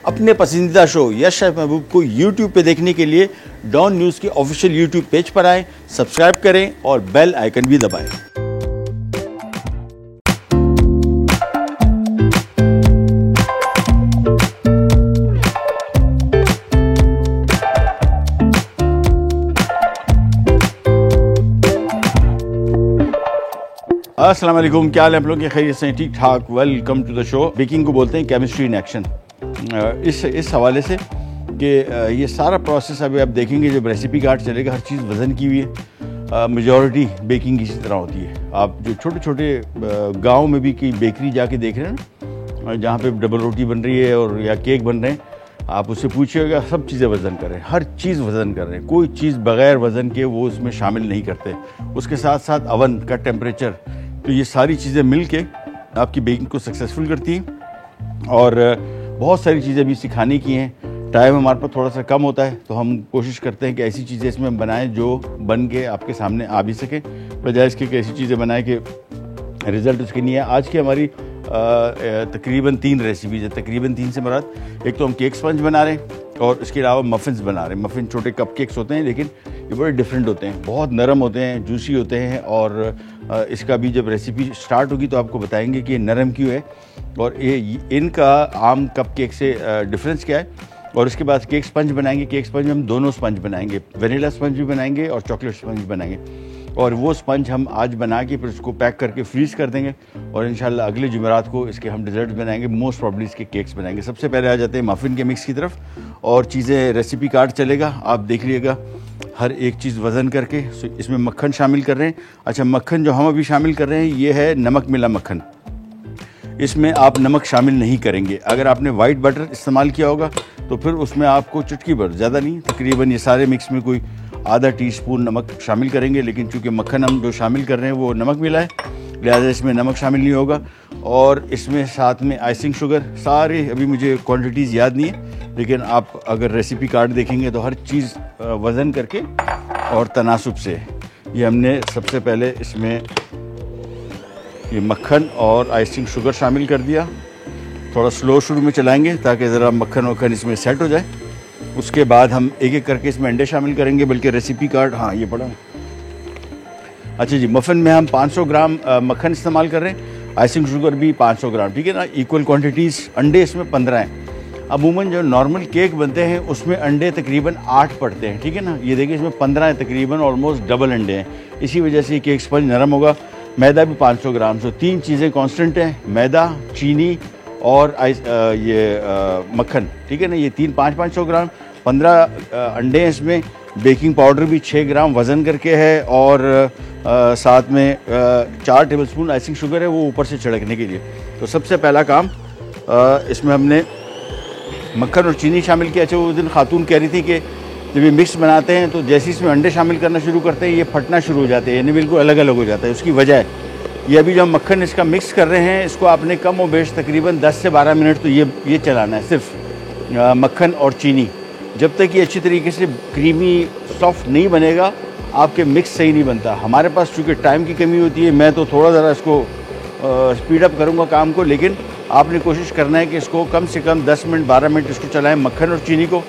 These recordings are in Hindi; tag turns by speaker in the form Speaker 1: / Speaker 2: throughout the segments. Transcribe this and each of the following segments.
Speaker 1: अपने पसंदीदा शो यश शेफ महबूब को YouTube पे देखने के लिए डॉन न्यूज़ के ऑफिशियल YouTube पेज पर आएं, सब्सक्राइब करें और बेल आइकन भी दबाएं। अस्सलाम वालेकुम, क्या हाल है आप लोग के? खैरियत से? ठीक ठाक। Welcome to the show. Baking को बोलते हैं केमिस्ट्री इन एक्शन। इस हवाले से कि ये सारा प्रोसेस अभी आप देखेंगे जब रेसिपी कार्ड चलेगा, हर चीज़ वज़न की हुई है। मेजॉरिटी बेकिंग इसी तरह होती है। आप जो छोटे छोटे गाँव में भी की बेकरी जाके देख रहे हैं ना, जहाँ पे डबल रोटी बन रही है और या केक बन रहे हैं, आप उससे पूछिएगा, सब चीज़ें वज़न कर रहे हैं, हर चीज़ वज़न कर रहे हैं। कोई चीज़ बग़ैर वज़न के वो उसमें शामिल नहीं करते। उसके साथ साथ अवन का टेम्परेचर, तो ये सारी चीज़ें मिल के आपकी बेकिंग को सक्सेसफुल करती हैं। और बहुत सारी चीज़ें भी सिखाने की हैं। टाइम हमारे पास थोड़ा सा कम होता है, तो हम कोशिश करते हैं कि ऐसी चीज़ें इसमें हम बनाएं जो बन के आपके सामने आ भी सकें, बजाय इसके कि ऐसी चीज़ें बनाएं कि रिज़ल्ट उसकी नहीं है। आज की हमारी तकरीबन 3 रेसिपीज़ है। तकरीबन 3 से मुराद, एक तो हम केक स्पंज बना रहे हैं और इसके अलावा मफ़िन्स बना रहे हैं। मफ़िन छोटे कप केक्स होते हैं, लेकिन ये बड़े डिफरेंट होते हैं, बहुत नरम होते हैं, जूसी होते हैं। और इसका भी जब रेसिपी स्टार्ट होगी तो आपको बताएंगे कि ये नरम क्यों है और ये इनका आम कप केक से डिफरेंस क्या है। और उसके बाद केक स्पंज बनाएंगे। केक स्पंज हम दोनों स्पंज बनाएंगे, वनीला स्पंज भी बनाएंगे और चॉकलेट स्पंज बनाएंगे। और वो स्पंज हम आज बना के फिर उसको पैक करके फ्रीज़ कर देंगे और इंशाल्लाह अगले जुमेरात को इसके हम डिज़र्ट बनाएंगे। मोस्ट प्रॉब्ली इसके केक्स बनाएंगे। सबसे पहले आ जाते हैं मफ़िन के मिक्स की तरफ, और चीज़ें रेसिपी कार्ड चलेगा, आप देख लीजिएगा, हर एक चीज़ वज़न करके। इसमें मक्खन शामिल कर रहे हैं। अच्छा, मक्खन जो हम अभी शामिल कर रहे हैं ये है नमक मिला मक्खन। इसमें आप नमक शामिल नहीं करेंगे। अगर आपने वाइट बटर इस्तेमाल किया होगा तो फिर उसमें आपको चुटकी भर, ज़्यादा नहीं, तकरीबन ये सारे मिक्स में कोई आधा टीस्पून नमक शामिल करेंगे। लेकिन चूँकि मक्खन हम जो शामिल कर रहे हैं वो नमक मिला है, लिहाजा इसमें नमक शामिल नहीं होगा। और इसमें साथ में आइसिंग शुगर, सारे अभी मुझे क्वांटिटीज़ याद नहीं है, लेकिन आप अगर रेसिपी कार्ड देखेंगे तो हर चीज़ वज़न करके और तनासुब से। ये हमने सबसे पहले इसमें ये मक्खन और आइसिंग शुगर शामिल कर दिया। थोड़ा स्लो शुरू में चलाएंगे ताकि ज़रा मक्खन वक्खन इसमें सेट हो जाए। उसके बाद हम एक एक करके इसमें अंडे शामिल करेंगे, बल्कि रेसिपी कार्ड, हाँ ये पड़ा। अच्छा जी, मफ़िन में हम 500 ग्राम मक्खन इस्तेमाल कर रहे हैं, आइसिंग शुगर भी 500 ग्राम, ठीक है ना, इक्वल क्वांटिटीज़। अंडे इसमें 15 हैं। अमूमन जो नॉर्मल केक बनते हैं उसमें अंडे तकरीबन 8 पड़ते हैं, ठीक है ना। ये देखिए इसमें 15 है, तकरीबन ऑलमोस्ट डबल अंडे हैं। इसी वजह से केक स्पंज नरम होगा। मैदा भी 500 ग्राम। सो 3 चीज़ें कांस्टेंट हैं, मैदा, चीनी और मक्खन, ठीक है ना। ये 500 ग्राम, 15 अंडे हैं इसमें। बेकिंग पाउडर भी 6 ग्राम वज़न करके है, और साथ में 4 टेबलस्पून आइसिंग शुगर है, वो ऊपर से छिड़कने के लिए। तो सबसे पहला काम इसमें हमने मक्खन और चीनी शामिल किया। अच्छा, वो दिन खातून कह रही थी कि जब ये मिक्स बनाते हैं तो जैसे इसमें अंडे शामिल करना शुरू करते हैं ये फटना शुरू हो जाते हैं, यानी बिल्कुल अलग अलग हो जाता है। उसकी वजह है ये, अभी जो हम मक्खन इसका मिक्स कर रहे हैं, इसको आपने कम और बेश तकरीबन 10 से 12 मिनट तो ये चलाना है, सिर्फ मक्खन और चीनी। जब तक ये अच्छी तरीके से क्रीमी सॉफ्ट नहीं बनेगा, आपके मिक्स सही नहीं बनता। हमारे पास चूँकि टाइम की कमी होती है, मैं तो थोड़ा ज़रा इसको स्पीड अप करूँगा काम को, लेकिन आपने कोशिश करना है कि इसको कम से कम 10 मिनट 12 मिनट इसको चलाएं, मक्खन और चीनी को,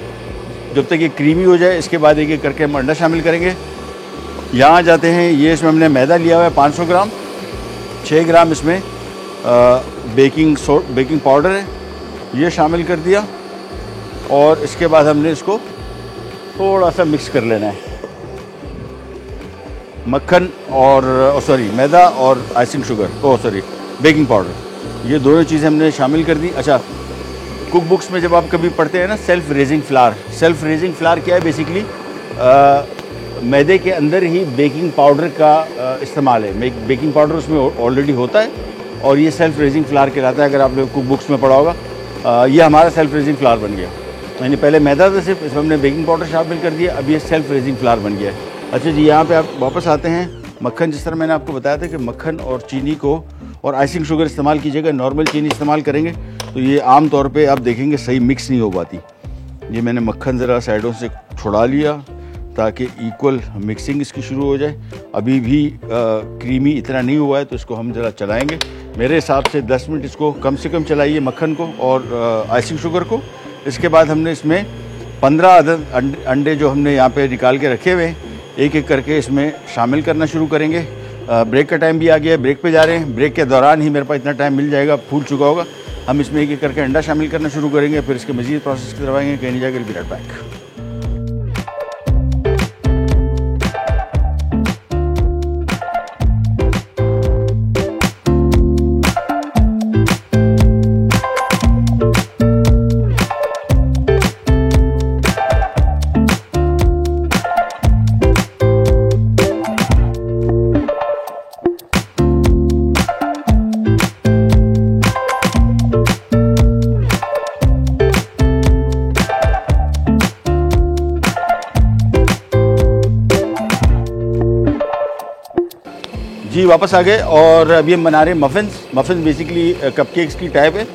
Speaker 1: जब तक ये क्रीमी हो जाए। इसके बाद एक एक करके हम अंडा शामिल करेंगे। यहाँ जाते हैं, ये इसमें हमने मैदा लिया हुआ है 500 ग्राम, 6 ग्राम इसमें बेकिंग पाउडर है, ये शामिल कर दिया। और इसके बाद हमने इसको थोड़ा सा मिक्स कर लेना है। मक्खन और मैदा और आइसिंग शुगर, बेकिंग पाउडर, ये दोनों चीज़ें हमने शामिल कर दी। अच्छा, कुक बुक्स में जब आप कभी पढ़ते हैं ना सेल्फ रेजिंग फ्लावर क्या है? बेसिकली मैदे के अंदर ही बेकिंग पाउडर का इस्तेमाल है। बेकिंग पाउडर उसमें ऑलरेडी होता है और ये सेल्फ रेजिंग फ्लावर कहलाता है। अगर आपने कुक बुक्स में पढ़ा होगा, ये हमारा सेल्फ रेजिंग फ्लावर बन गया। यानी पहले मैदा था सिर्फ, इसमें हमने बेकिंग पाउडर शामिल कर दिया, अब ये सेल्फ रेजिंग फ्लावर बन गया है। अच्छा जी, यहाँ पे आप वापस आते हैं। मक्खन, जिस तरह मैंने आपको बताया था कि मक्खन और चीनी को और आइसिंग शुगर इस्तेमाल कीजिएगा। नॉर्मल चीनी इस्तेमाल करेंगे तो ये आम तौर पे आप देखेंगे सही मिक्स नहीं हो पाती। ये मैंने मक्खन ज़रा साइडों से छुड़ा लिया ताकि इक्वल मिक्सिंग इसकी शुरू हो जाए। अभी भी क्रीमी इतना नहीं हुआ है, तो इसको हम ज़रा चलाएँगे। मेरे हिसाब से 10 मिनट इसको कम से कम चलाइए, मक्खन को और आइसिंग शुगर को। इसके बाद हमने इसमें 15 अदद अंडे जो हमने यहाँ पे निकाल के रखे हुए हैं, एक एक करके इसमें शामिल करना शुरू करेंगे। ब्रेक का टाइम भी आ गया है, ब्रेक पे जा रहे हैं। ब्रेक के दौरान ही मेरे पास इतना टाइम मिल जाएगा, फूल चुका होगा। हम इसमें एक एक करके अंडा शामिल करना शुरू करेंगे, फिर इसके मज़ीद प्रोसेस करवाएंगे। कहीं नहीं जाकर बी राइट बैक। जी वापस आ गए और अभी हम बना रहे हैं मफ़िन्स बेसिकली कपकेक्स की टाइप है,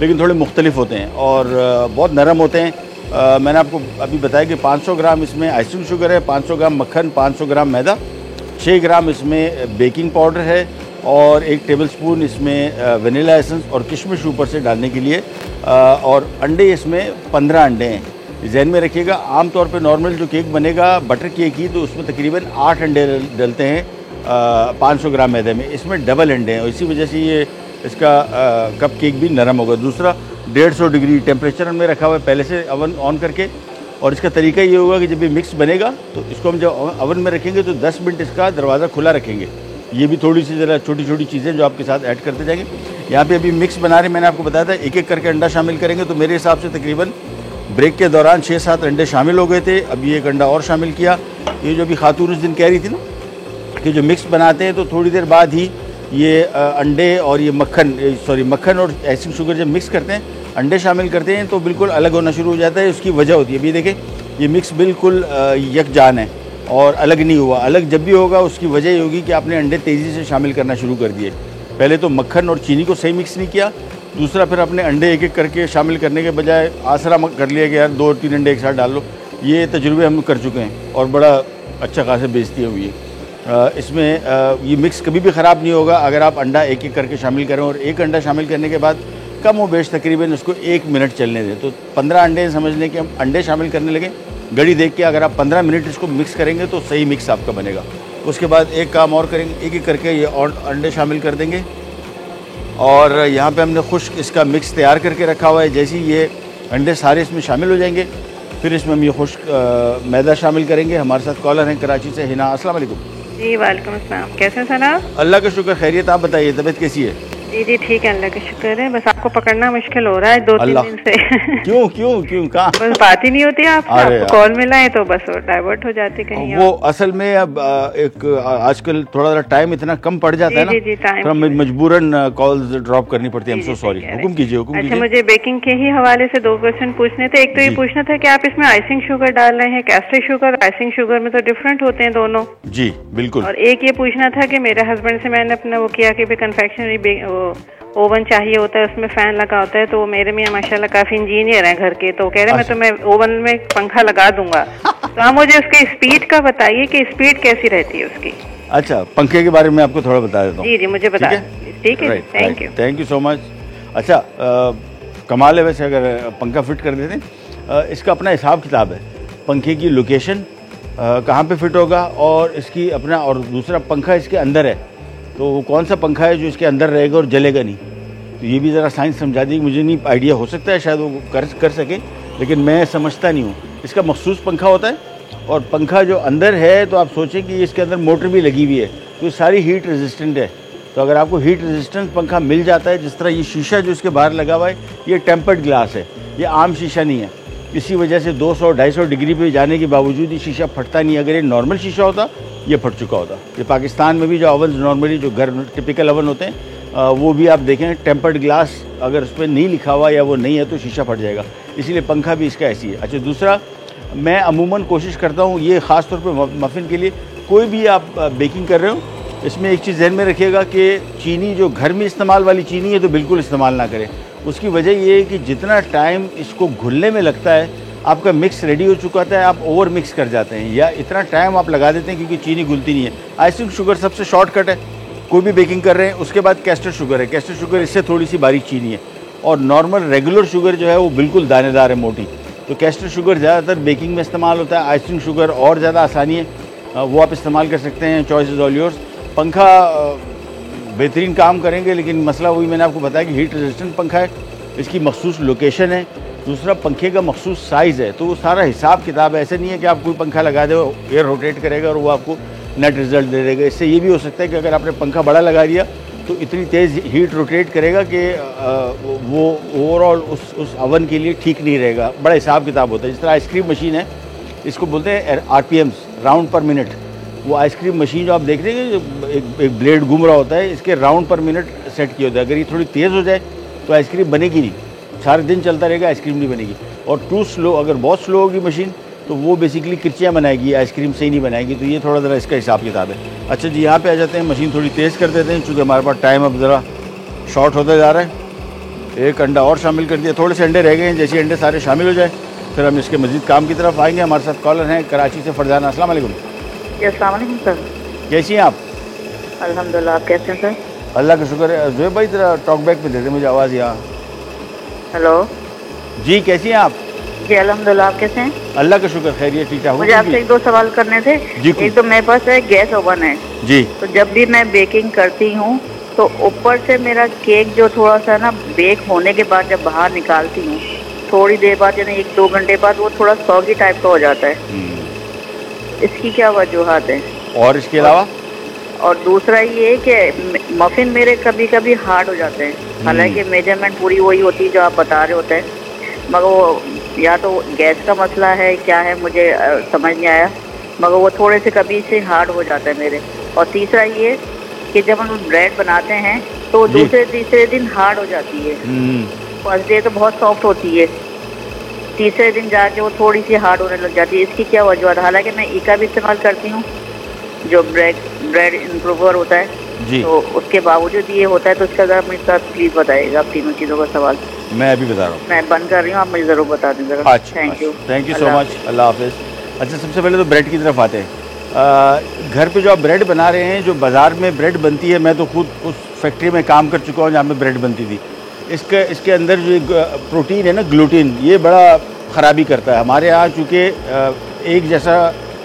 Speaker 1: लेकिन थोड़े मुख्तलिफ होते हैं और बहुत नरम होते हैं। मैंने आपको अभी बताया कि 500 ग्राम इसमें आइसिंग शुगर है, 500 ग्राम मक्खन, 500 ग्राम मैदा, 6 ग्राम इसमें बेकिंग पाउडर है और 1 टेबलस्पून इसमें वनीला एसेंस और किशमिश ऊपर से डालने के लिए, और अंडे इसमें 15 अंडे हैं। जहन में रखिएगा, आमतौर पे नॉर्मल जो केक बनेगा बटर केक ही, तो उसमें तकरीबन 8 अंडे डलते हैं 500 ग्राम मैदे में। इसमें डबल अंडे हैं और इसी वजह से ये इसका कप केक भी नरम होगा। दूसरा 150 डिग्री टेम्परेचर में रखा हुआ है पहले से अवन ऑन करके, और इसका तरीका ये होगा कि जब ये मिक्स बनेगा तो इसको हम जब अवन में रखेंगे तो 10 मिनट इसका दरवाज़ा खुला रखेंगे। ये भी थोड़ी सी ज़रा छोटी छोटी चीज़ें जो आपके साथ ऐड करते जाएंगे। यहाँ पे अभी मिक्स बना रहे, मैंने आपको बताया था एक एक करके अंडा शामिल करेंगे, तो मेरे हिसाब से तकरीबन ब्रेक के दौरान 6-7 अंडे शामिल हो गए थे। अभी एक अंडा और शामिल किया। ये जो अभी खातून उस दिन कह रही थी ना कि जो मिक्स बनाते हैं तो थोड़ी देर बाद ही ये अंडे और ये मक्खन और आइसिंग शुगर जब मिक्स करते हैं, अंडे शामिल करते हैं तो बिल्कुल अलग होना शुरू हो जाता है। उसकी वजह होती है, अभी देखें ये मिक्स बिल्कुल यकजान है और अलग नहीं हुआ। अलग जब भी होगा उसकी वजह ये होगी कि आपने अंडे तेज़ी से शामिल करना शुरू कर दिए। पहले तो मक्खन और चीनी को सही मिक्स नहीं किया, दूसरा फिर अपने अंडे एक एक करके शामिल करने के बजाय आसरा कर लिया कि यार 2-3 अंडे एक साथ डाल लो। ये तजुर्बे हम कर चुके हैं और बड़ा अच्छा खासा बेइज्जती हुई है। इसमें ये मिक्स कभी भी ख़राब नहीं होगा अगर आप अंडा एक एक करके शामिल करें, और एक अंडा शामिल करने के बाद कम हो बेश तकरीबन उसको 1 मिनट चलने दें। तो 15 अंडे समझ लें कि हम अंडे शामिल करने लगे, घड़ी देख के अगर आप 15 मिनट इसको मिक्स करेंगे तो सही मिक्स आपका बनेगा। उसके बाद एक काम और करेंगे, एक एक करके ये और अंडे शामिल कर देंगे, और यहाँ पे हमने खुश्क इसका मिक्स तैयार करके रखा हुआ है। जैसे ही ये अंडे सारे इसमें शामिल हो जाएंगे, फिर इसमें हम ये खुश्क मैदा शामिल करेंगे। हमारे साथ कॉलर हैं कराची से, हिना। अस्सलाम वालेकुम।
Speaker 2: जी वालेकुम अस्सलाम। कैसे हैं सर आप?
Speaker 1: अल्लाह का शुक्र, खैरियत। आप बताइए तबीयत कैसी है?
Speaker 2: जी जी ठीक है, अल्लाह का शुक्र है। बस आपको पकड़ना मुश्किल हो रहा है 2-3 दिन से।
Speaker 1: क्यों क्यों क्यों कहाँ?
Speaker 2: बस बात ही नहीं होती आपको कॉल मिला है तो बस डाइवर्ट हो जाती कहीं।
Speaker 1: वो असल में अब एक आजकल थोड़ा टाइम इतना कम पड़ जाता है ना, तो हमें मजबूरन कॉल्स ड्रॉप करनी पड़ती है। हम सो सॉरी। हुक्म कीजिए, हुक्म कीजिए।
Speaker 2: अच्छा, मुझे बेकिंग के ही हवाले से 2 क्वेश्चन पूछने थे। एक तो ये पूछना था कि आप इसमें आइसिंग शुगर डाल रहे हैं, कैस्टर शुगर आइसिंग शुगर में तो डिफरेंट होते हैं दोनों।
Speaker 1: जी बिल्कुल।
Speaker 2: और एक ये पूछना था कि मेरे हस्बैंड से मैंने अपना वो किया कि कन्फेक्शनरी ओवन चाहिए होता है, उसमें फैन लगा होता है, तो मेरे मियां माशाल्लाह काफी इंजीनियर हैं घर के, तो कह रहे मैं तुम्हें ओवन में पंखा लगा दूंगा। तो आप मुझे उसकी स्पीड का बताइए कि स्पीड कैसी रहती है उसकी।
Speaker 1: अच्छा, पंखे के बारे में आपको थोड़ा बता देता हूँ।
Speaker 2: जी जी मुझे बता। ठीक है,
Speaker 1: थैंक यू सो मच। अच्छा, कमाल है वैसे अगर पंखा फिट कर देते हैं। इसका अपना हिसाब किताब है, पंखे की लोकेशन कहाँ पे फिट होगा और इसकी अपना, और दूसरा पंखा इसके अंदर है तो वो कौन सा पंखा है जो इसके अंदर रहेगा और जलेगा नहीं। तो ये भी ज़रा साइंस समझा दी। मुझे नहीं आइडिया, हो सकता है शायद वो कर सके, लेकिन मैं समझता नहीं हूँ। इसका मखसूस पंखा होता है और पंखा जो अंदर है तो आप सोचें कि इसके अंदर मोटर भी लगी हुई है, तो ये सारी हीट रेजिस्टेंट है। तो अगर आपको हीट रेजिस्टेंट पंखा मिल जाता है, जिस तरह ये शीशा जो इसके बाहर लगा हुआ है ये टेम्पर्ड ग्लास है, ये आम शीशा नहीं है। इसी वजह से 200-250 डिग्री पे जाने के बावजूद ये शीशा फटता नहीं। अगर ये नॉर्मल शीशा होता ये फट चुका होता। ये पाकिस्तान में भी जो ओवन नॉर्मली जो घर टिपिकल ओवन होते हैं वो भी आप देखें टेम्पर्ड ग्लास, अगर उस पर नहीं लिखा हुआ या वो नहीं है तो शीशा फट जाएगा। इसीलिए पंखा भी इसका ऐसी है। अच्छा, दूसरा मैं अमूमन कोशिश करता हूँ, ये ख़ास तौर पर मफ़िन के लिए, कोई भी आप बेकिंग कर रहे हो, इसमें एक चीज़ ध्यान में रखिएगा कि चीनी जो घर में इस्तेमाल वाली चीनी है तो बिल्कुल इस्तेमाल ना करें। उसकी वजह ये है कि जितना टाइम इसको घुलने में लगता है, आपका मिक्स रेडी हो चुका होता है, आप ओवर मिक्स कर जाते हैं या इतना टाइम आप लगा देते हैं क्योंकि चीनी घुलती नहीं है। आइसिंग शुगर सबसे शॉर्टकट है, कोई भी बेकिंग कर रहे हैं। उसके बाद कैस्टर शुगर है, कैस्टर शुगर इससे थोड़ी सी बारीक चीनी है, और नॉर्मल रेगुलर शुगर जो है वो बिल्कुल दानेदार है, मोटी। तो कैस्टर शुगर ज़्यादातर बेकिंग में इस्तेमाल होता है। आइसिंग शुगर और ज़्यादा आसानी है, वो आप इस्तेमाल कर सकते हैं। Choice is all yours. पंखा बेहतरीन काम करेंगे, लेकिन मसला वही मैंने आपको बताया कि हीट रेजिस्टेंट पंखा है, इसकी मखसूस लोकेशन है, दूसरा पंखे का मखसूस साइज़ है। तो वो सारा हिसाब किताब है। ऐसे नहीं है कि आप कोई पंखा लगा दे, एयर रोटेट करेगा और वो आपको नेट रिजल्ट दे देगा। इससे ये भी हो सकता है कि अगर आपने पंखा बड़ा लगा दिया तो इतनी तेज़ हीट रोटेट करेगा कि वो ओवरऑल उस अवन के लिए ठीक नहीं रहेगा। बड़ा हिसाब किताब होता है। जिस तरह आइसक्रीम मशीन है, इसको बोलते हैं RPMs, राउंड पर मिनट। वो आइसक्रीम मशीन जो आप देख रहे हैं, जो एक ब्लेड घूम रहा होता है, इसके राउंड पर मिनट सेट किए होते हैं। अगर ये थोड़ी तेज़ हो जाए तो आइसक्रीम बनेगी नहीं, सारे दिन चलता रहेगा, आइसक्रीम नहीं बनेगी। और टू स्लो, अगर बहुत स्लो होगी मशीन तो वो बेसिकली किरचियाँ बनाएगी, आइसक्रीम सही नहीं बनाएगी। तो ये थोड़ा ज़रा इसका हिसाब किताब है। अच्छा जी, यहाँ पे आ जाते हैं। मशीन थोड़ी तेज़ कर देते हैं चूँकि हमारे पास टाइम अब ज़रा शॉर्ट होता जा रहा है। एक अंडा और शामिल कर दिया, थोड़े से अंडे रह गए हैं। जैसे अंडे सारे शामिल हो जाए फिर हम इसके मज़ीद काम की तरफ आएंगे। हमारे साथ कॉलर हैं कराची से फरजाना। अस्सलाम वालेकुम।
Speaker 2: अस्सलाम वालेकुम सर।
Speaker 1: कैसी हैं आप?
Speaker 2: अल्हम्दुलिल्लाह, आप कैसे हैं सर?
Speaker 1: अल्लाह का शुक्र है। ज़ुहैब भाई ज़रा टॉक बैक पे देते मुझे आवाज़ यहाँ।
Speaker 2: हेलो
Speaker 1: जी, कैसी हैं आप?
Speaker 2: जी अल्हम्दुलिल्लाह, आप कैसे हैं?
Speaker 1: अल्लाह का शुक्र, खैरियत ठीक ठाक।
Speaker 2: मुझे आपसे एक दो सवाल करने थे।
Speaker 1: जी,
Speaker 2: एक तो मेरे पास है गैस ओवन है
Speaker 1: जी,
Speaker 2: तो जब भी मैं बेकिंग करती हूँ तो ऊपर से मेरा केक जो थोड़ा सा ना बेक होने के बाद जब बाहर निकालती हूँ, थोड़ी देर बाद यानी 1-2 घंटे बाद वो थोड़ा सॉगी टाइप का हो जाता है। इसकी क्या वजूहत है?
Speaker 1: और इसके अलावा?
Speaker 2: और दूसरा ये कि मफिन मेरे कभी कभी हार्ड हो जाते हैं, हालांकि मेजरमेंट पूरी वही होती है जो आप बता रहे होते हैं, मगर वो या तो गैस का मसला है क्या है मुझे समझ नहीं आया, मगर वो थोड़े से कभी से हार्ड हो जाता है मेरे। और तीसरा ये कि जब हम ब्रेड बनाते हैं तो दूसरे तीसरे दिन हार्ड हो जाती है। फर्स्ट डे तो बहुत सॉफ्ट होती है, तीसरे दिन जाके वो थोड़ी सी हार्ड होने लग जाती है। इसकी क्या वजह है? हालांकि मैं ईका भी इस्तेमाल करती हूँ जो ब्रेड इम्प्रूवर होता है
Speaker 1: जी,
Speaker 2: तो उसके बावजूद ये होता है। तो इसका ज़रा मेरे साथ प्लीज़ बताइएगा, आप तीनों चीज़ों का सवाल।
Speaker 1: मैं अभी बता रहा हूँ।
Speaker 2: मैं बंद कर रही हूँ, आप मुझे ज़रूर बता दें ज़रा। Thank you
Speaker 1: so much. अल्लाह हाफिज़। अच्छा, सबसे पहले तो ब्रेड की तरफ आते हैं। घर पे जो आप ब्रेड बना रहे हैं, जो बाज़ार में ब्रेड बनती है, मैं तो खुद उस फैक्ट्री में काम कर चुका हूँ जहाँ में ब्रेड बनती थी। इसके अंदर जो प्रोटीन है ना, ग्लूटीन, ये बड़ा ख़राबी करता है। हमारे यहाँ चूँकि एक जैसा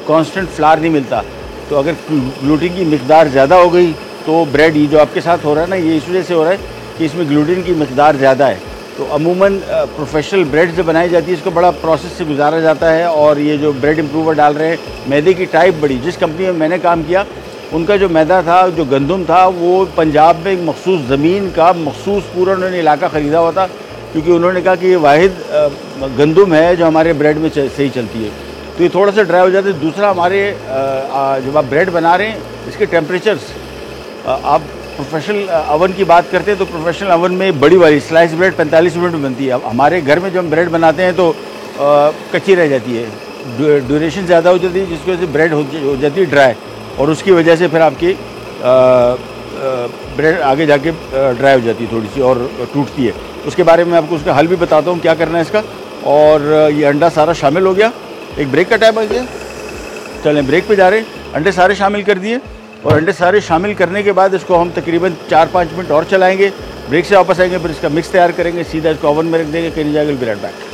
Speaker 1: कांस्टेंट फ्लार नहीं मिलता, तो अगर ग्लूटीन की मिकदार ज़्यादा हो गई तो ब्रेड, ये जो आपके साथ हो रहा है ना, ये इस वजह से हो रहा है कि इसमें ग्लूटीन की मिकदार ज़्यादा है। तो अमूमन प्रोफेशनल ब्रेड जो बनाई जाती है इसको बड़ा प्रोसेस से गुजारा जाता है। और ये जो ब्रेड इम्प्रूवर डाल रहे हैं, मैदे की टाइप बड़ी, जिस कंपनी में मैंने काम किया उनका जो मैदा था, जो गंदम था, वो पंजाब में एक मखसूस ज़मीन का मखसूस पूरा उन्होंने इलाका ख़रीदा हुआ था, क्योंकि उन्होंने कहा कि ये वाहिद गंदम है जो हमारे ब्रेड में सही चलती है। तो ये थोड़ा सा ड्राई हो जाता है। दूसरा, हमारे जब आप ब्रेड बना रहे हैं इसके टेम्परेचर्स, आप प्रोफेशनल अवन की बात करते हैं तो प्रोफेशनल अवन में बड़ी वाली स्लाइस ब्रेड 45 मिनट में बनती है। अब हमारे घर में जब हम ब्रेड बनाते हैं तो कच्ची रह जाती है, ड्यूरेशन ज़्यादा हो जाती है, जिसकी वजह से ब्रेड हो जाती है ड्राई, और उसकी वजह से फिर आपकी ब्रेड आगे जाके ड्राई हो जाती है थोड़ी सी और टूटती है। उसके बारे में आपको उसका हल भी बताता हूँ क्या करना है इसका। और ये अंडा सारा शामिल हो गया। एक ब्रेक का टाइम आ गया, चलें ब्रेक पे जा रहे हैं। अंडे सारे शामिल कर दिए, और अंडे सारे शामिल करने के बाद इसको हम तकरीबन 4-5 मिनट और चलाएंगे। ब्रेक से वापस आएंगे, फिर इसका मिक्स तैयार करेंगे, सीधा इसको ओवन में रख देंगे, कहीं जाएगा। Will be right back.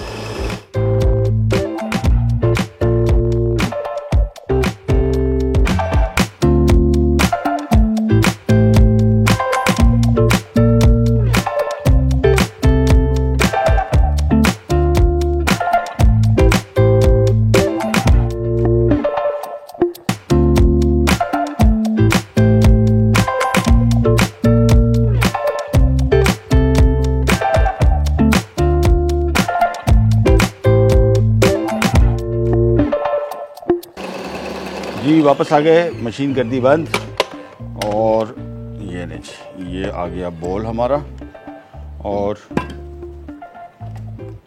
Speaker 1: जी वापस आ गए, मशीन कर दी बंद, और ये नहीं, ये आ गया बोल हमारा, और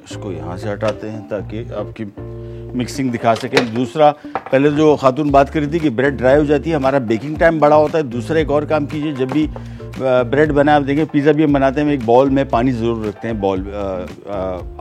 Speaker 1: इसको यहाँ से हटाते हैं ताकि आपकी मिक्सिंग दिखा सकें। दूसरा, पहले जो खातून बात कर रही थी कि ब्रेड ड्राई हो जाती है, हमारा बेकिंग टाइम बड़ा होता है। दूसरा एक और काम कीजिए, जब भी ब्रेड बना, आप देखें पिज़्ज़ा भी हम बनाते हैं, एक बॉल में पानी ज़रूर रखते हैं बॉल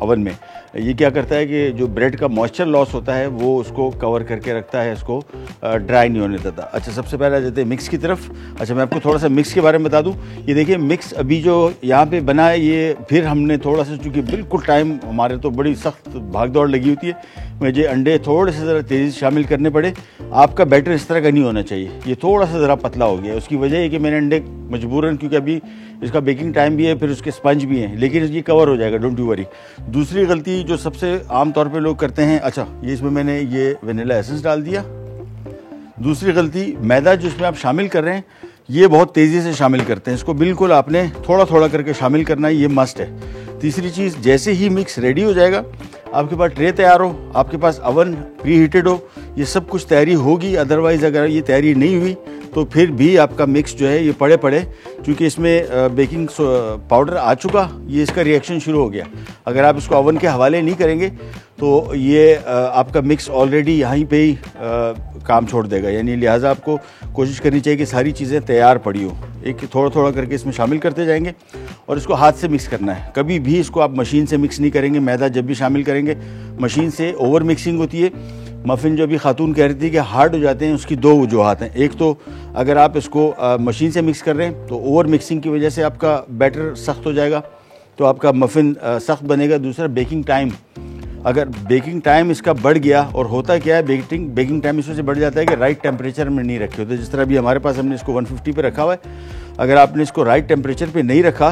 Speaker 1: अवन में। ये क्या करता है कि जो ब्रेड का मॉइस्चर लॉस होता है वो उसको कवर करके रखता है, इसको ड्राई नहीं होने देता। अच्छा, सबसे पहले आ जाते हैं मिक्स की तरफ। अच्छा, मैं आपको थोड़ा सा मिक्स के बारे में बता दूं। ये देखिए मिक्स अभी जो यहाँ पे बना है, ये फिर हमने थोड़ा सा, चूँकि बिल्कुल टाइम हमारे तो बड़ी सख्त भाग दौड़ लगी होती है, मुझे अंडे थोड़े से ज़रा तेज़ी से शामिल करने पड़े। आपका बैटर इस तरह का नहीं होना चाहिए, ये थोड़ा सा ज़रा पतला हो गया। उसकी वजह है कि मैंने अंडे मजबूरन, क्योंकि अभी इसका बेकिंग टाइम भी है, फिर उसके स्पंज भी हैं, लेकिन ये कवर हो जाएगा, डोंट यू वरी। दूसरी गलती जो सबसे आम तौर पे लोग करते हैं, अच्छा ये इसमें मैंने ये वनीला एसेंस डाल दिया। दूसरी गलती, मैदा जो इसमें आप शामिल कर रहे हैं ये बहुत तेज़ी से शामिल करते हैं, इसको बिल्कुल आपने थोड़ा थोड़ा करके शामिल करना है, ये मस्ट है। तीसरी चीज़, जैसे ही मिक्स रेडी हो जाएगा, आपके पास ट्रे तैयार हो, आपके पास अवन प्री हीटेड हो, ये सब कुछ तैयारी होगी। अदरवाइज़ अगर ये तैयारी नहीं हुई तो फिर भी आपका मिक्स जो है ये पड़े क्योंकि इसमें बेकिंग पाउडर आ चुका, ये इसका रिएक्शन शुरू हो गया। अगर आप इसको अवन के हवाले नहीं करेंगे तो ये आपका मिक्स ऑलरेडी यहीं पे ही काम छोड़ देगा। यानी लिहाजा आपको कोशिश करनी चाहिए कि सारी चीज़ें तैयार पड़ी हो। एक थोड़ा थोड़ा करके इसमें शामिल करते जाएंगे और इसको हाथ से मिक्स करना है। कभी भी इसको आप मशीन से मिक्स नहीं करेंगे। मैदा जब भी शामिल करेंगे मशीन से ओवर मिक्सिंग होती है। मफ़िन जो अभी खातून कह रही थी कि हार्ड हो जाते हैं, उसकी दो वजूहात हैं। एक तो अगर आप इसको मशीन से मिक्स कर रहे हैं तो ओवर मिक्सिंग की वजह से आपका बैटर सख्त हो जाएगा, तो आपका मफ़िन सख्त बनेगा। दूसरा, बेकिंग टाइम, अगर बेकिंग टाइम इसका बढ़ गया, और होता क्या है बेकिंग टाइम इस वजह से बढ़ जाता है कि राइट टेम्परेचर में नहीं रखे होते। जिस तरह भी हमारे पास हमने इसको 150 पे रखा हुआ है, अगर आपने इसको राइट टेम्परेचर पे नहीं रखा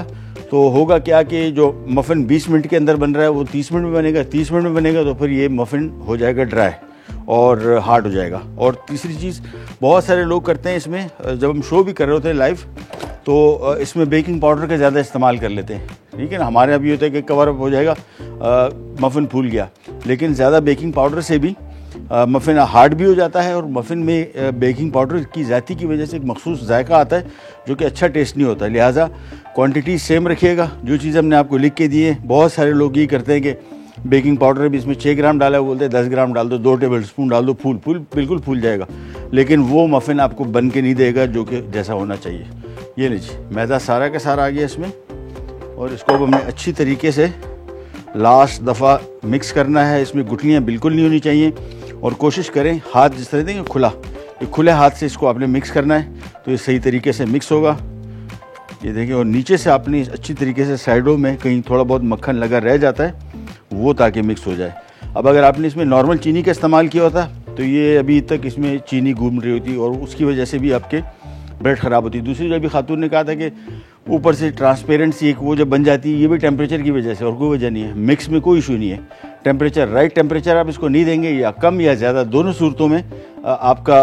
Speaker 1: तो होगा क्या कि जो मफ़िन 20 मिनट के अंदर बन रहा है वो 30 मिनट में बनेगा, 30 मिनट में बनेगा तो फिर ये मफ़िन हो जाएगा ड्राई और हार्ड हो जाएगा। और तीसरी चीज़, बहुत सारे लोग करते हैं इसमें, जब हम शो भी कर रहे होते हैं लाइव, तो इसमें बेकिंग पाउडर का ज़्यादा इस्तेमाल कर लेते हैं, ठीक है ना। हमारे यहाँ भी होता है कि कवर अप हो जाएगा, मफ़िन फूल गया, लेकिन ज़्यादा बेकिंग पाउडर से भी मफ़िन हार्ड भी हो जाता है, और मफ़िन में बेकिंग पाउडर की ज़ाती की वजह से एक मखसूस जायका आता है जो कि अच्छा टेस्ट नहीं होता। लिहाजा क्वांटिटी सेम रखिएगा। जो चीज़ हमने आपको लिख के दी है, बहुत सारे लोग ये करते हैं कि बेकिंग पाउडर भी इसमें 6 ग्राम डाला है, वो बोलते हैं 10 ग्राम डाल दो, 2 टेबल स्पून डाल दो, फूल बिल्कुल फूल जाएगा, लेकिन वो मफ़िन आपको बन के नहीं देगा जो कि जैसा होना चाहिए। ये लीजिए, मैदा सारा का सारा आ गया इसमें, और इसको अब हमें अच्छी तरीके से लास्ट दफ़ा मिक्स करना है। इसमें गुठलियाँ बिल्कुल नहीं होनी चाहिए, और कोशिश करें हाथ जिस तरह देंगे खुला, ये खुले हाथ से इसको आपने मिक्स करना है, तो ये सही तरीके से मिक्स होगा। ये देखिए, और नीचे से आपने अच्छी तरीके से साइडों में कहीं थोड़ा बहुत मक्खन लगा रह जाता है वो, ताकि मिक्स हो जाए। अब अगर आपने इसमें नॉर्मल चीनी का इस्तेमाल किया होता तो ये अभी तक इसमें चीनी घूम रही होती, और उसकी वजह से भी आपके ब्रेड ख़राब होती है। दूसरी जो अभी खातून ने कहा था कि ऊपर से ट्रांसपेरेंसी एक वो जब बन जाती है, ये भी टेम्परेचर की वजह से, और कोई वजह नहीं है। मिक्स में कोई इशू नहीं है। टेम्परेचर, राइट टेम्परेचर आप इसको नहीं देंगे, या कम या ज़्यादा, दोनों सूरतों में आपका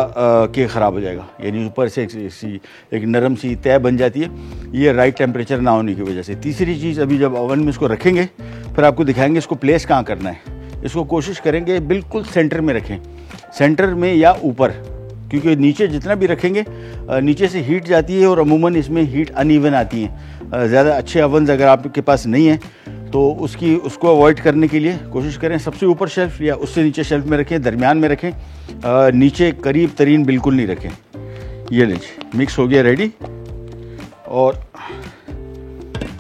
Speaker 1: केक ख़राब हो जाएगा। यानी ऊपर से एक नरम सी तय बन जाती है, ये राइट टेम्परेचर ना होने की वजह से। तीसरी चीज़, अभी जब ओवन में इसको रखेंगे फिर आपको दिखाएंगे इसको प्लेस कहाँ करना है। इसको कोशिश करेंगे बिल्कुल सेंटर में रखें, सेंटर में या ऊपर, क्योंकि नीचे जितना भी रखेंगे नीचे से हीट जाती है, और अमूमन इसमें हीट अनइवन आती है। ज़्यादा अच्छे ओवन अगर आपके पास नहीं है तो उसको अवॉइड करने के लिए कोशिश करें सबसे ऊपर शेल्फ या उससे नीचे शेल्फ में रखें, दरमियान में रखें, नीचे करीब तरीन बिल्कुल नहीं रखें। ये लीजिए, मिक्स हो गया रेडी, और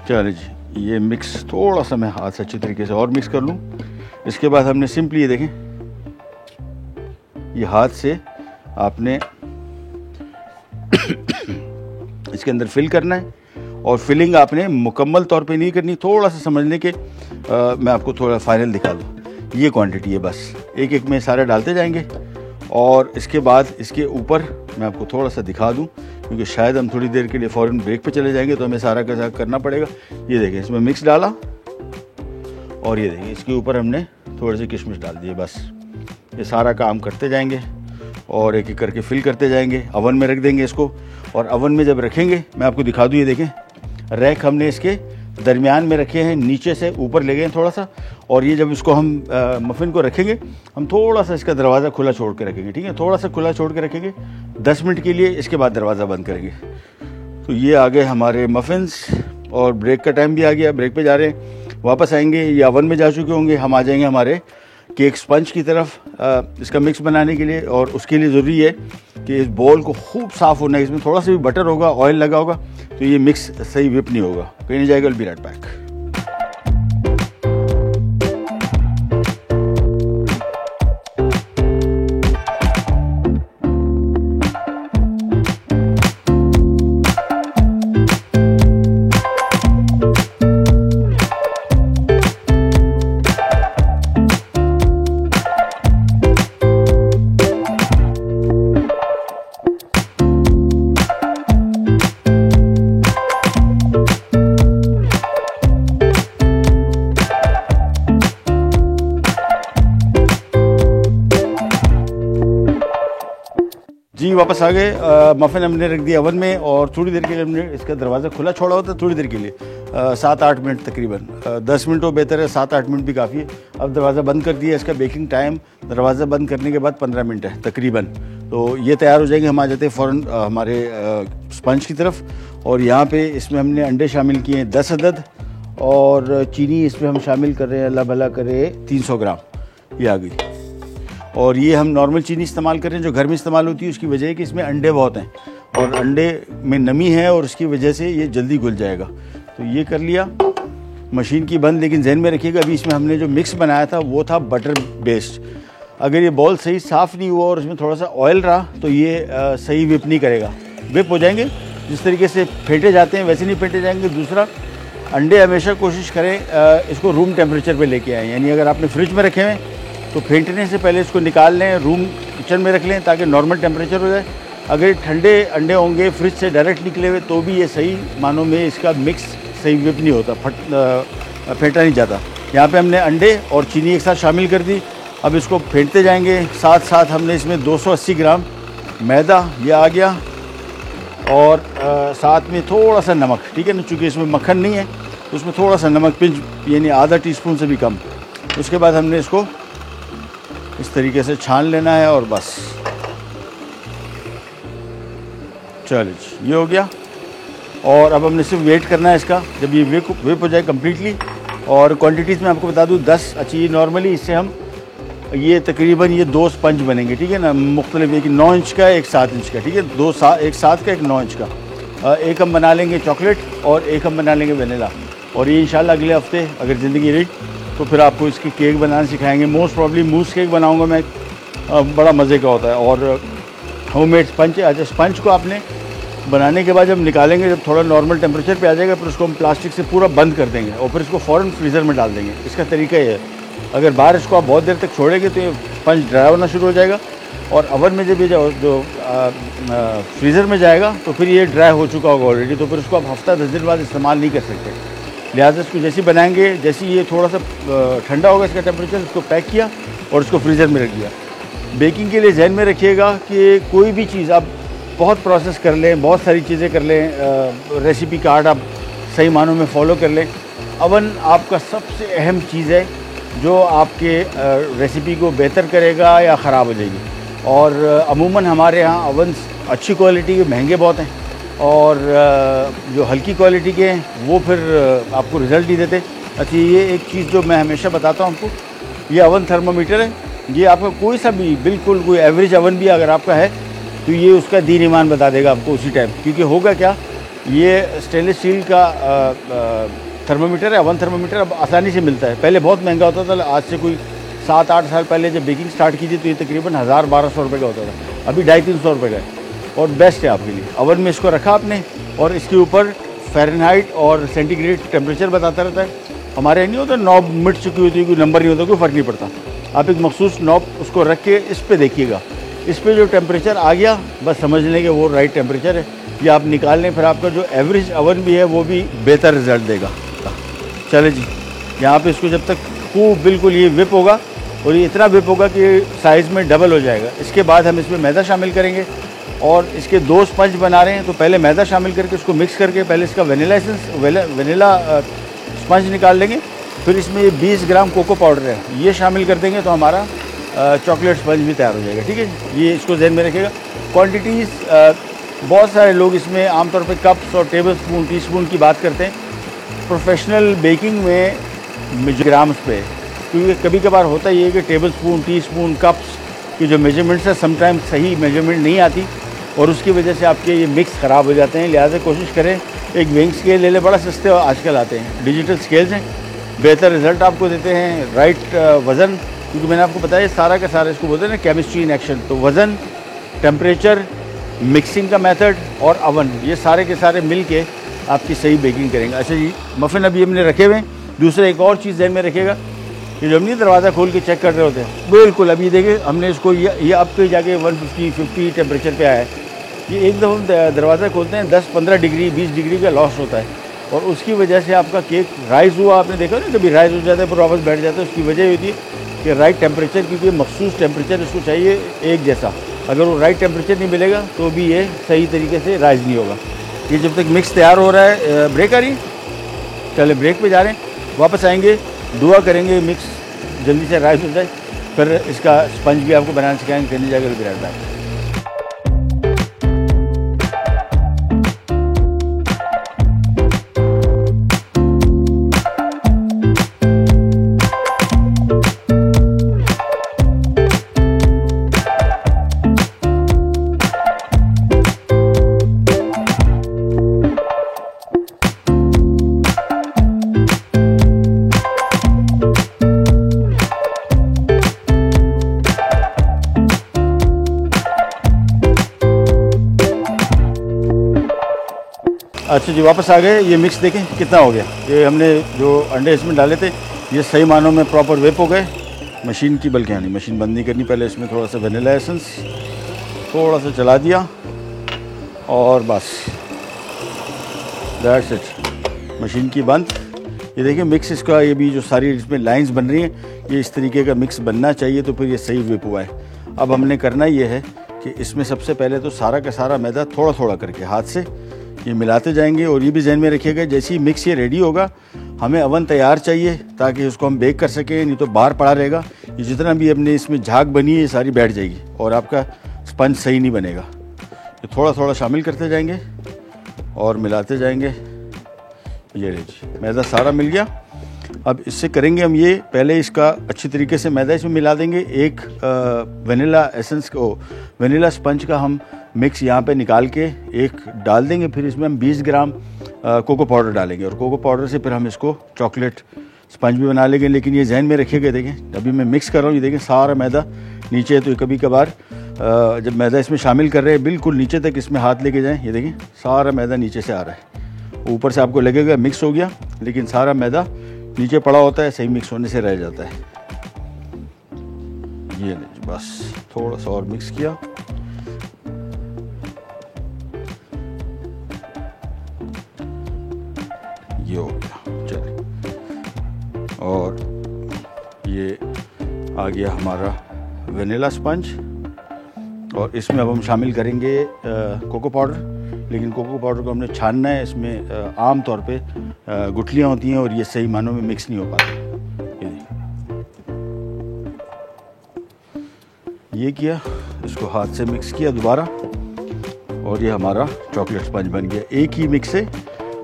Speaker 1: चलिए जी, ये मिक्स थोड़ा सा मैं हाथ से अच्छी तरीके से और मिक्स कर लूँ। इसके बाद हमने सिंपली ये देखें, ये हाथ से आपने इसके अंदर फिल करना है, और फिलिंग आपने मुकम्मल तौर पे नहीं करनी, थोड़ा सा समझने के मैं आपको थोड़ा फाइनल दिखा दूँ। ये क्वांटिटी है, बस एक एक में सारे डालते जाएंगे, और इसके बाद इसके ऊपर मैं आपको थोड़ा सा दिखा दूँ, क्योंकि शायद हम थोड़ी देर के लिए फ़ौरन ब्रेक पे चले जाएंगे तो हमें सारा का सारा करना पड़ेगा। ये देखें, इसमें मिक्स डाला, और ये देखिए इसके ऊपर हमने थोड़ी सी किशमिश डाल दी है। बस ये सारा काम करते जाएंगे और एक एक करके फिल करते जाएंगे। अवन में रख देंगे इसको, और अवन में जब रखेंगे मैं आपको दिखा दूँ। ये देखें, रैक हमने इसके दरमियान में रखे हैं, नीचे से ऊपर ले गए थोड़ा सा, और ये जब इसको हम मफ़िन को रखेंगे, हम थोड़ा सा इसका दरवाज़ा खुला छोड़ के रखेंगे, ठीक है, थोड़ा सा खुला छोड़ के रखेंगे 10 मिनट के लिए, इसके बाद दरवाज़ा बंद करेंगे। तो ये आ गए हमारे मफ़िन्स, और ब्रेक का टाइम भी आ गया, ब्रेक पे जा रहे हैं, वापस आएंगे, ये अवन में जा चुके होंगे, हम आ जाएंगे हमारे केक स्पंज की तरफ इसका मिक्स बनाने के लिए। और उसके लिए ज़रूरी है कि इस बॉल को खूब साफ़ होना है। इसमें थोड़ा सा भी बटर होगा, ऑयल लगा होगा, तो ये मिक्स सही विप नहीं होगा, कहीं नहीं जाएगा। Will be right back. जी वापस आ गए। मफ़िन हमने रख दिया ओवन में और थोड़ी देर के लिए हमने इसका दरवाज़ा खुला छोड़ा होता है, थोड़ी देर के लिए 7-8 मिनट तकरीबन। 10 मिनट हो बेहतर है, 7-8 मिनट भी काफ़ी है। अब दरवाज़ा बंद कर दिया। इसका बेकिंग टाइम दरवाज़ा बंद करने के बाद 15 मिनट है तकरीबन। तो ये तैयार हो जाएंगे। हम आ जाते हैं फ़ौरन हमारे स्पंज की तरफ। और यहाँ पे इसमें हमने अंडे शामिल किए हैं 10 अदद, और चीनी इसमें हम शामिल कर रहे हैं, अल्लाह भला करे, 300 ग्राम ये आ गई। और ये हम नॉर्मल चीनी इस्तेमाल कर रहे हैं जो घर में इस्तेमाल होती है। उसकी वजह है कि इसमें अंडे बहुत हैं और अंडे में नमी है और उसकी वजह से ये जल्दी घुल जाएगा। तो ये कर लिया, मशीन की बंद। लेकिन जहन में रखिएगा अभी इसमें हमने जो मिक्स बनाया था वो था बटर बेस्ड। अगर ये बॉल सही साफ़ नहीं हुआ और इसमें थोड़ा सा ऑयल रहा तो ये सही विप नहीं करेगा। विप हो जाएंगे जिस तरीके से फेंटे जाते हैं वैसे नहीं फेंटे जाएंगे। दूसरा, अंडे हमेशा कोशिश करें इसको रूम टेम्परेचर पे लेके आएँ। यानी अगर आपने फ्रिज में रखे हुए तो फेंटने से पहले इसको निकाल लें, रूम किचन में रख लें ताकि नॉर्मल टेम्परेचर हो जाए। अगर ठंडे अंडे होंगे फ्रिज से डायरेक्ट निकले हुए तो भी ये सही मानों में इसका मिक्स सही विप नहीं होता, फेंटा नहीं जाता। यहाँ पे हमने अंडे और चीनी एक साथ शामिल कर दी। अब इसको फेंटते जाएंगे। साथ साथ हमने इसमें 280 ग्राम मैदा ये आ गया और साथ में थोड़ा सा नमक, ठीक है ना, चूँकि इसमें मक्खन नहीं है तो उसमें थोड़ा सा नमक, पिंच यानी आधा टीस्पून से भी कम। उसके बाद हमने इसको इस तरीके से छान लेना है और बस चलिए जी, ये हो गया। और अब हमने सिर्फ वेट करना है इसका, जब ये वेप हो जाए कम्प्लीटली। और क्वांटिटीज़ में आपको बता दूँ 10 अच्छी। ये नॉर्मली इससे हम ये तकरीबन ये 2 स्पंज बनेंगे, ठीक है ना, मुख्तलिफ, एक 9 इंच का, एक 7 इंच का, ठीक है, एक 7 का, एक 9 इंच का। एक हम बना लेंगे चॉकलेट और एक हम बना लेंगे वेनिला। और ये इंशाल्लाह अगले हफ्ते अगर ज़िंदगी रही तो फिर आपको इसकी केक बनाना सिखाएंगे। मोस्ट प्रॉब्ली मूस केक बनाऊंगा मैं, बड़ा मज़े का होता है। और होममेड स्पंज। अच्छा, स्पंज को आपने बनाने के बाद जब निकालेंगे, जब थोड़ा नॉर्मल टेम्परेचर पे आ जाएगा, फिर उसको हम प्लास्टिक से पूरा बंद कर देंगे और फिर इसको फ़ौरन फ्रीज़र में डाल देंगे। इसका तरीका ये है, अगर बाहर इसको आप बहुत देर तक छोड़ेंगे तो ये स्पंज ड्राई होना शुरू हो जाएगा और ओवन में जब ये जो फ्रीज़र में जाएगा तो फिर ये ड्राई हो चुका होगा ऑलरेडी। तो फिर उसको आप हफ्ता 10 दिन बाद इस्तेमाल नहीं कर सकते। लिहाजा इसको जैसे बनाएंगे, जैसे ये थोड़ा सा ठंडा होगा इसका टेम्परेचर, इसको पैक किया और इसको फ्रीज़र में रख दिया। बेकिंग के लिए जहन में रखिएगा कि कोई भी चीज़ आप बहुत प्रोसेस कर लें, बहुत सारी चीज़ें कर लें, रेसिपी कार्ड आप सही मानों में फॉलो कर लें, अवन आपका सबसे अहम चीज़ है जो आपके रेसिपी को बेहतर करेगा या ख़राब हो जाएगी। और अमूमन हमारे यहाँ अवन्स अच्छी क्वालिटी के महंगे बहुत हैं और जो हल्की क्वालिटी के हैं वो फिर आपको रिज़ल्ट नहीं देते। अच्छा, ये एक चीज़ जो मैं हमेशा बताता हूँ आपको, ये अवन थर्मामीटर है। ये आपका कोई सा भी, बिल्कुल कोई एवरेज अवन भी अगर आपका है तो ये उसका दीन ईमान बता देगा आपको उसी टाइम। क्योंकि होगा क्या, ये स्टेनलेस स्टील का थर्मामीटर है, अवन थर्मामीटर। अब आसानी से मिलता है। पहले बहुत महंगा होता था, आज से कोई 7-8 साल पहले जब बेकिंग स्टार्ट की थी तो ये तकरीबन 1000-1200 रुपये का होता था। अभी 250-300 रुपये का है और बेस्ट है आपके लिए। ओवन में इसको रखा आपने और इसके ऊपर फ़ारेनहाइट और सेंटीग्रेड टेम्परेचर बताता रहता है। हमारे यहाँ नहीं होता, नॉब मिट चुकी होती है, कोई नंबर नहीं होता, कोई फ़र्क नहीं पड़ता। आप एक मखसूस नॉब उसको रख के इस पर देखिएगा, इस पर जो टेम्परेचर आ गया बस समझ लें कि वो राइट टेम्परेचर है। ये आप निकाल लें, फिर आपका जो एवरेज ओवन भी है वो भी बेहतर रिजल्ट देगा। चले जी, यहाँ पे इसको जब तक खूब बिल्कुल ये विप होगा और ये इतना विप होगा कि साइज़ में डबल हो जाएगा। इसके बाद हम इसमें मैदा शामिल करेंगे और इसके 2 स्पंज बना रहे हैं तो पहले मैदा शामिल करके उसको मिक्स करके पहले इसका वेनिला स्पंज निकाल लेंगे। फिर इसमें 20 ग्राम कोको पाउडर है, ये शामिल कर देंगे तो हमारा चॉकलेट स्पंज भी तैयार हो जाएगा। ठीक है, ये इसको ध्यान में रखिएगा। क्वांटिटीज़ बहुत सारे लोग इसमें आमतौर पे कप्स और टेबल स्पून, टी स्पून की बात करते हैं। प्रोफेशनल बेकिंग में ग्राम्स पे, क्योंकि कभी कभार होता ही है कि table spoon, tea spoon, cups की जो मेजरमेंट्स है समटाइम्स सही मेजरमेंट नहीं आती और उसकी वजह से आपके ये मिक्स ख़राब हो जाते हैं। लिहाजा कोशिश करें एक वेइंग स्केल ले लें, बड़ा सस्ते आजकल आते हैं, डिजिटल स्केल्स हैं, बेहतर रिजल्ट आपको देते हैं। राइट वज़न, क्योंकि मैंने आपको बताया सारा का सारा इसको बोलते हैं ना केमिस्ट्री इन एक्शन। तो वज़न, टेम्परेचर, मिक्सिंग का मेथड और अवन, ये सारे के सारे मिल के आपकी सही बेकिंग करेंगे। अच्छा जी, मफ़िन अभी हमने रखे हुए हैं। दूसरा एक और चीज़ ध्यान में रखिएगा कि जो हम नहीं दरवाज़ा खोल के चेक कर रहे होते हैं, बिल्कुल अभी देखिए हमने इसको ये अब पे जाके 150 टेम्परेचर पे आया है। ये एक दफ़ा हम दरवाज़ा खोलते हैं 10-15 डिग्री 20 डिग्री का लॉस होता है और उसकी वजह से आपका केक राइज़ हुआ, आपने देखा ना कभी राइज़ हो जाता है फिर वापस बैठ जाता है। उसकी वजह होती है कि राइट टेम्परेचर, क्योंकि मखसूस टेम्परेचर इसको चाहिए एक जैसा, अगर वो राइट टेम्परेचर नहीं मिलेगा तो भी ये सही तरीके से राइज़ नहीं होगा। ये जब तक मिक्स तैयार हो रहा है, ब्रेक आ रही है, चले ब्रेक पे जा रहे हैं, वापस आएंगे, दुआ करेंगे मिक्स जल्दी से राइस हो जाए, फिर इसका स्पंज भी आपको बनाना सिखाएंगे, करने जाकर भी रहता है। अच्छा जी, वापस आ गए। ये मिक्स देखें कितना हो गया। ये हमने जो अंडे इसमें डाले थे ये सही मानों में प्रॉपर वेप हो गए। मशीन की बल्कि नहीं, मशीन बंद नहीं करनी, पहले इसमें थोड़ा सा वनीला एसेंस थोड़ा सा चला दिया और बस दैट्स इट, मशीन की बंद। ये देखिए मिक्स इसका, ये भी जो सारी इसमें लाइंस बन रही हैं, ये इस तरीके का मिक्स बनना चाहिए तो फिर ये सही वेप हुआ है। अब हमने करना ये है कि इसमें सबसे पहले तो सारा का सारा मैदा थोड़ा थोड़ा करके हाथ से ये मिलाते जाएंगे। और ये भी ध्यान में रखिएगा जैसे ही मिक्स ये रेडी होगा हमें अवन तैयार चाहिए ताकि उसको हम बेक कर सकें, नहीं तो बाहर पड़ा रहेगा। ये जितना भी अपने इसमें झाग बनी है ये सारी बैठ जाएगी और आपका स्पंज सही नहीं बनेगा। तो थोड़ा थोड़ा शामिल करते जाएंगे और मिलाते जाएंगे। ये लीजिए मैदा सारा मिल गया। अब इससे करेंगे हम ये, पहले इसका अच्छी तरीके से मैदा इसमें मिला देंगे। एक वनीला एसेंस को, वनीला स्पंज का हम मिक्स यहाँ पे निकाल के एक डाल देंगे। फिर इसमें हम 20 ग्राम कोको पाउडर डालेंगे और कोको पाउडर से फिर हम इसको चॉकलेट स्पंज भी बना लेंगे। लेकिन ये जहन में रखिएगा, देखें अभी मैं मिक्स कर रहा हूँ, ये देखें सारा मैदा नीचे है। तो कभी कभार जब मैदा इसमें शामिल कर रहे हैं बिल्कुल नीचे तक इसमें हाथ लेके जाएँ। ये देखें सारा मैदा नीचे से आ रहा है, ऊपर से आपको लगेगा मिक्स हो गया लेकिन सारा मैदा नीचे पड़ा होता है, सही मिक्स होने से रह जाता है। ये नहीं, बस थोड़ा सा और मिक्स किया। ये हो गया, चलिए। और ये आ गया हमारा वनीला स्पंज और इसमें अब हम शामिल करेंगे कोको पाउडर। लेकिन कोको पाउडर को हमने छानना है, इसमें आम तौर पे गुठलियाँ होती हैं और ये सही मानों में मिक्स नहीं हो पाता। ये किया, इसको हाथ से मिक्स किया दोबारा और ये हमारा चॉकलेट स्पंज बन गया। एक ही मिक्स से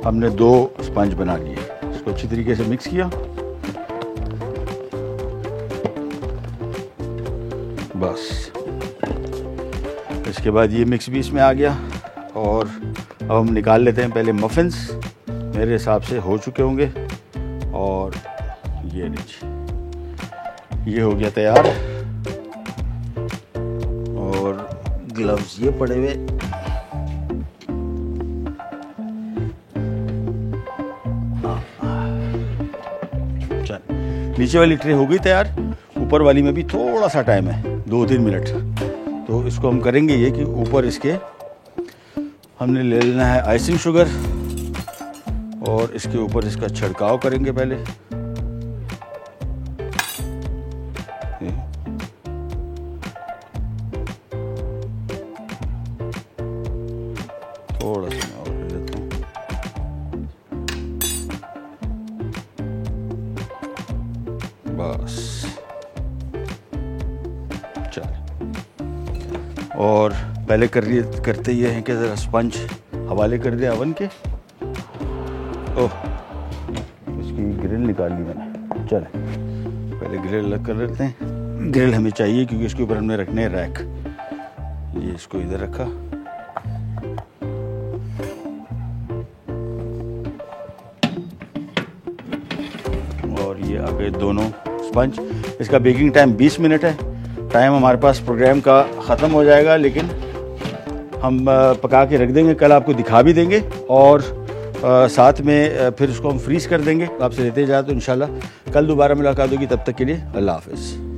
Speaker 1: हमने 2 स्पंज बना लिए। इसको अच्छी तरीके से मिक्स किया, बस इसके बाद ये मिक्स भी इसमें आ गया। और अब हम निकाल लेते हैं पहले मफ़िन्स, मेरे हिसाब से हो चुके होंगे। और ये लीजिए, ये हो गया तैयार। और ग्लव्स ये पड़े हुए, नीचे वाली ट्रे हो गई तैयार, ऊपर वाली में भी थोड़ा सा टाइम है, 2-3 मिनट। तो इसको हम करेंगे ये कि ऊपर इसके हमने ले लेना है आइसिंग शुगर और इसके ऊपर इसका छिड़काव करेंगे पहले। थोड़ा सा मैं और ले लेता हूँ। बस चल। और पहले करते ये हैं कि ज़रा स्पंज हवाले कर दिया अवन के। ओह, इसकी ग्रिल निकाल ली मैंने। चले पहले ग्रिल अलग कर लेते हैं। ग्रिल हमें चाहिए क्योंकि इसके ऊपर हमने रखने हैं रैक। ये इसको इधर रखा, और ये आ गए दोनों स्पंज। इसका बेकिंग टाइम 20 मिनट है। टाइम हमारे पास प्रोग्राम का ख़त्म हो जाएगा, लेकिन हम पका के रख देंगे, कल आपको दिखा भी देंगे, और साथ में फिर उसको हम फ्रीज़ कर देंगे। आपसे लेते जाए तो इंशाल्लाह कल दोबारा मुलाकात होगी। तब तक के लिए अल्लाह हाफ़िज़।